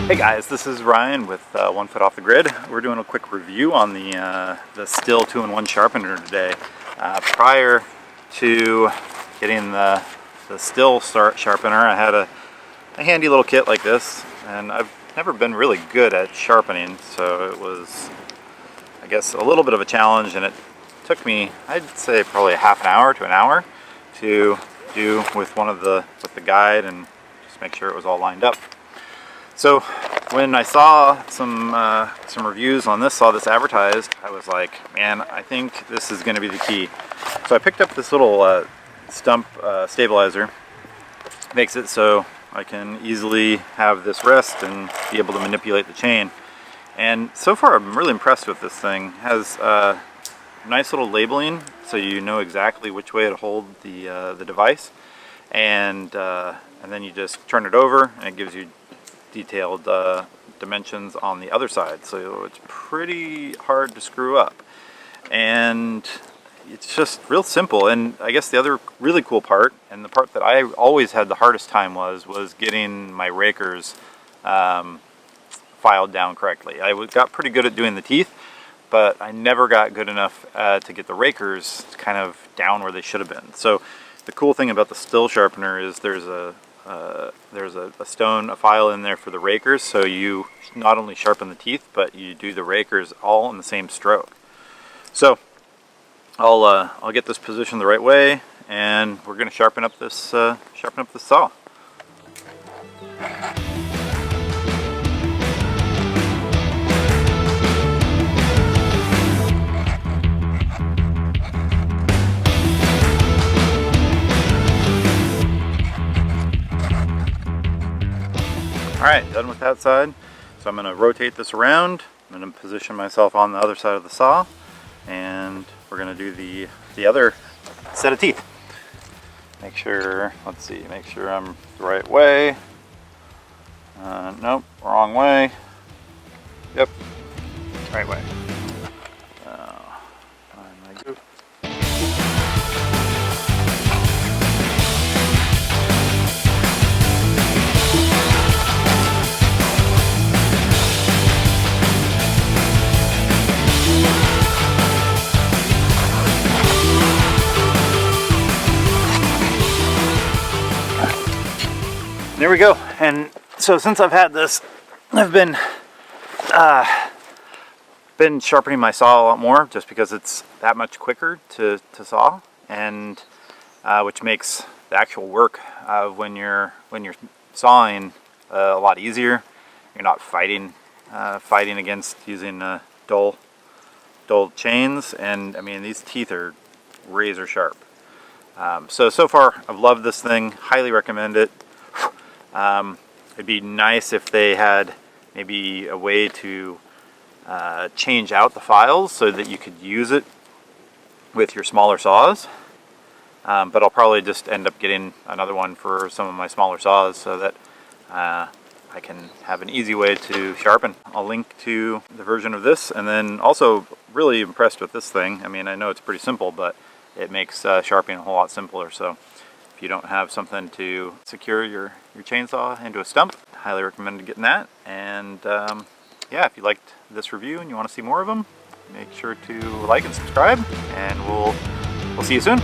Hey guys, this is Ryan with One Foot Off the Grid. We're doing a quick review on the Stihl 2-in-1 sharpener today. Prior to getting the Stihl sharpener, I had a handy little kit like this, and I've never been really good at sharpening, so it was, I guess, a little bit of a challenge, and it took me, I'd say, probably a half an hour to an hour to do with the guide and just make sure it was all lined up. So when I saw some reviews on this, saw this advertised, I was like, man, I think this is going to be the key. So I picked up this little Stump Stabilizer. Makes it so I can easily have this rest and be able to manipulate the chain. And so far I'm really impressed with this thing. It has nice little labeling, so you know exactly which way to hold the device. And then you just turn it over and it gives you detailed dimensions on the other side, so it's pretty hard to screw up, and it's just real simple. And I guess the other really cool part, and the part that I always had the hardest time was getting my rakers filed down correctly. I got pretty good at doing the teeth, but I never got good enough to get the rakers kind of down where they should have been. So the cool thing about the Stihl sharpener is there's a file in there for the rakers, so you not only sharpen the teeth, but you do the rakers all in the same stroke. So I'll get this positioned the right way, and we're going to sharpen up this saw. Alright, done with that side. So I'm going to rotate this around. I'm going to position myself on the other side of the saw, and we're going to do the other set of teeth. Make sure, make sure I'm the right way. Nope, wrong way. Yep, right way. Find my goop. There we go. And so since I've had this, I've been sharpening my saw a lot more, just because it's that much quicker to saw, and which makes the actual work when you're sawing a lot easier. You're not fighting against using dull chains, and I mean, these teeth are razor sharp. So far I've loved this thing. Highly recommend it. It'd be nice if they had maybe a way to change out the files so that you could use it with your smaller saws. But I'll probably just end up getting another one for some of my smaller saws so that I can have an easy way to sharpen. I'll link to the version of this, and then also really impressed with this thing. I mean, I know it's pretty simple, but it makes sharpening a whole lot simpler. So if you don't have something to secure your chainsaw into a stump, I highly recommend getting that. And yeah, if you liked this review and you want to see more of them, make sure to like and subscribe, and we'll see you soon.